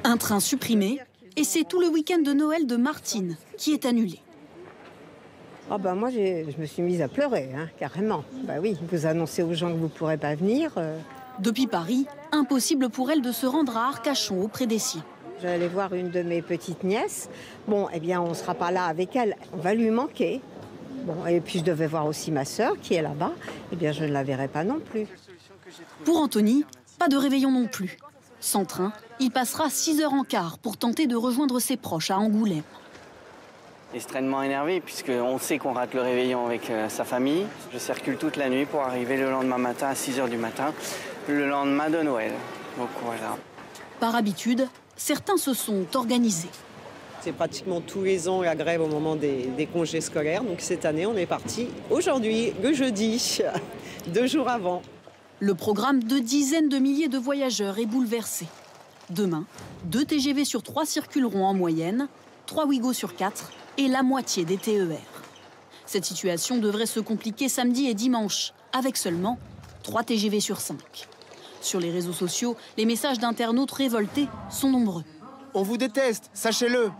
Un train supprimé, et c'est tout le week-end de Noël de Martine qui est annulé. Oh ben moi, je me suis mise à pleurer, hein, carrément. Bah oui, vous annoncez aux gens que vous ne pourrez pas venir. Depuis Paris, impossible pour elle de se rendre à Arcachon auprès des siens. J'allais voir une de mes petites nièces. Bon, eh bien, on ne sera pas là avec elle. On va lui manquer. Bon, et puis je devais voir aussi ma sœur qui est là-bas. Eh bien, je ne la verrai pas non plus. Pour Anthony, pas de réveillon non plus. Sans train, il passera 6h15 pour tenter de rejoindre ses proches à Angoulême. Extrêmement énervé puisqu'on sait qu'on rate le réveillon avec sa famille. Je circule toute la nuit pour arriver le lendemain matin à 6h du matin, le lendemain de Noël. Donc voilà. Par habitude, certains se sont organisés. C'est pratiquement tous les ans la grève au moment des congés scolaires. Donc cette année, on est parti aujourd'hui, le jeudi, 2 jours avant. Le programme de dizaines de milliers de voyageurs est bouleversé. Demain, 2 TGV sur 3 circuleront en moyenne, 3 Ouigo sur 4 et la moitié des TER. Cette situation devrait se compliquer samedi et dimanche, avec seulement 3 TGV sur 5. Sur les réseaux sociaux, les messages d'internautes révoltés sont nombreux. On vous déteste, sachez-le.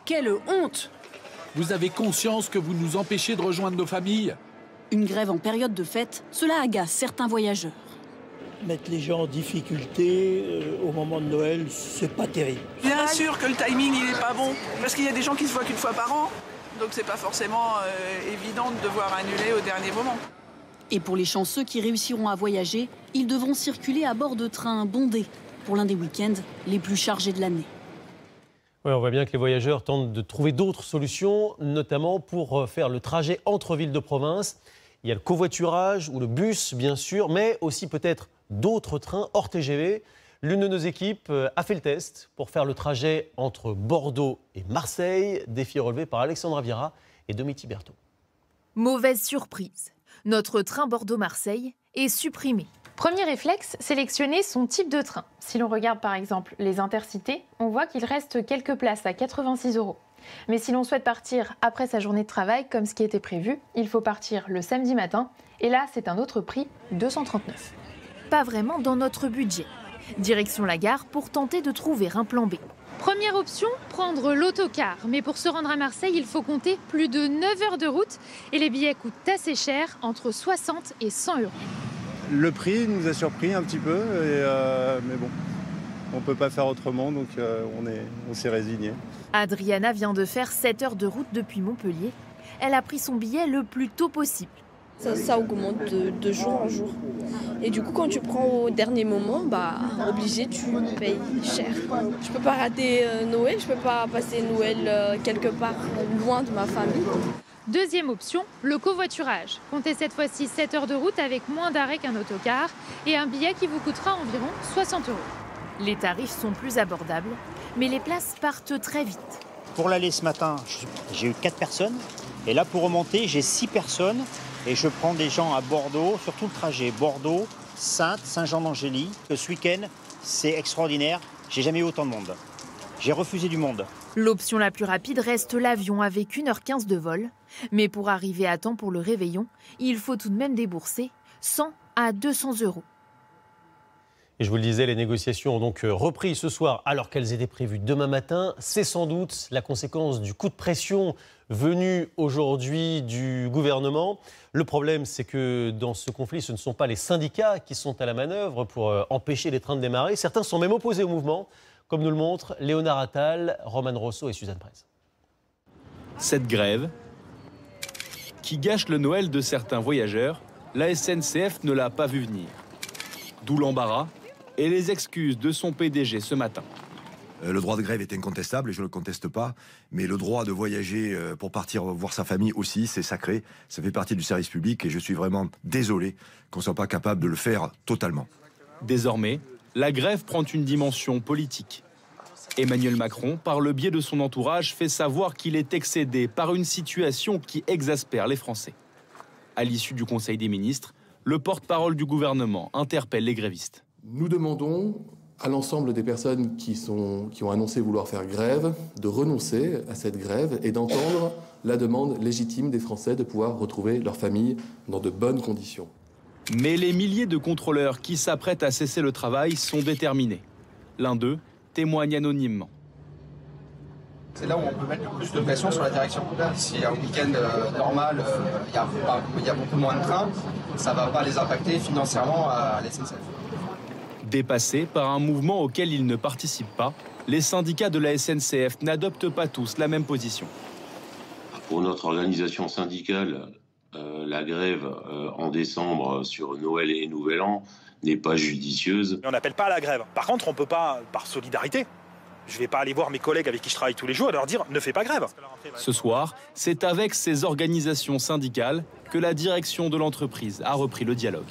Quelle honte! Vous avez conscience que vous nous empêchez de rejoindre nos familles? Une grève en période de fête, cela agace certains voyageurs. Mettre les gens en difficulté au moment de Noël, c'est pas terrible. Bien sûr que le timing il est pas bon, parce qu'il y a des gens qui se voient qu'une fois par an, donc c'est pas forcément évident de devoir annuler au dernier moment. Et pour les chanceux qui réussiront à voyager, ils devront circuler à bord de trains bondés pour l'un des week-ends les plus chargés de l'année. Ouais, on voit bien que les voyageurs tentent de trouver d'autres solutions, notamment pour faire le trajet entre villes de province. Il y a le covoiturage ou le bus, bien sûr, mais aussi peut-être d'autres trains hors TGV. L'une de nos équipes a fait le test pour faire le trajet entre Bordeaux et Marseille. Défi relevé par Alexandra Viera et Domiti Berthaud. Mauvaise surprise. Notre train Bordeaux-Marseille est supprimé. Premier réflexe, sélectionner son type de train. Si l'on regarde par exemple les intercités, on voit qu'il reste quelques places à 86 €. Mais si l'on souhaite partir après sa journée de travail, comme ce qui était prévu, il faut partir le samedi matin. Et là, c'est un autre prix, 239. Pas vraiment dans notre budget. Direction la gare pour tenter de trouver un plan B. Première option, prendre l'autocar. Mais pour se rendre à Marseille, il faut compter plus de 9 heures de route. Et les billets coûtent assez cher, entre 60 et 100 €. Le prix nous a surpris un petit peu, mais bon, on ne peut pas faire autrement, donc on s'est résigné. Adriana vient de faire 7 heures de route depuis Montpellier. Elle a pris son billet le plus tôt possible. Ça augmente de jour en jour. Et du coup, quand tu prends au dernier moment, obligé, tu payes cher. Je peux pas rater Noël, je peux pas passer Noël quelque part loin de ma famille. Deuxième option, le covoiturage. Comptez cette fois-ci 7 heures de route avec moins d'arrêts qu'un autocar et un billet qui vous coûtera environ 60 €. Les tarifs sont plus abordables, mais les places partent très vite. Pour l'aller ce matin, j'ai eu 4 personnes. Et là, pour remonter, j'ai 6 personnes. Et je prends des gens à Bordeaux, sur tout le trajet. Bordeaux, Saintes, Saint-Jean-d'Angély. Ce week-end, c'est extraordinaire. J'ai jamais eu autant de monde. J'ai refusé du monde. L'option la plus rapide reste l'avion avec 1h15 de vol. Mais pour arriver à temps pour le réveillon, il faut tout de même débourser 100 à 200 €. Et je vous le disais, les négociations ont donc repris ce soir alors qu'elles étaient prévues demain matin. C'est sans doute la conséquence du coup de pression venu aujourd'hui du gouvernement. Le problème, c'est que dans ce conflit, ce ne sont pas les syndicats qui sont à la manœuvre pour empêcher les trains de démarrer. Certains sont même opposés au mouvement, comme nous le montrent Léonard Attal, Roman Rosso et Suzanne Prez. Cette grève, qui gâche le Noël de certains voyageurs, la SNCF ne l'a pas vu venir. D'où l'embarras et les excuses de son PDG ce matin. Le droit de grève est incontestable et je ne le conteste pas, mais le droit de voyager pour partir voir sa famille aussi, c'est sacré, ça fait partie du service public et je suis vraiment désolé qu'on ne soit pas capable de le faire totalement. Désormais, la grève prend une dimension politique. Emmanuel Macron, par le biais de son entourage, fait savoir qu'il est excédé par une situation qui exaspère les Français. À l'issue du Conseil des ministres, le porte-parole du gouvernement interpelle les grévistes. Nous demandons à l'ensemble des personnes qui ont annoncé vouloir faire grève de renoncer à cette grève et d'entendre la demande légitime des Français de pouvoir retrouver leur famille dans de bonnes conditions. Mais les milliers de contrôleurs qui s'apprêtent à cesser le travail sont déterminés. L'un d'eux témoigne anonymement. C'est là où on peut mettre le plus de pression sur la direction. Si un week-end normal, il y a beaucoup moins de trains, ça ne va pas les impacter financièrement à la SNCF. Dépassés par un mouvement auquel ils ne participent pas, les syndicats de la SNCF n'adoptent pas tous la même position. Pour notre organisation syndicale, la grève en décembre sur Noël et Nouvel An n'est pas judicieuse. On n'appelle pas à la grève. Par contre, on ne peut pas, par solidarité, je ne vais pas aller voir mes collègues avec qui je travaille tous les jours et leur dire « ne fais pas grève ». Ce soir, c'est avec ces organisations syndicales que la direction de l'entreprise a repris le dialogue.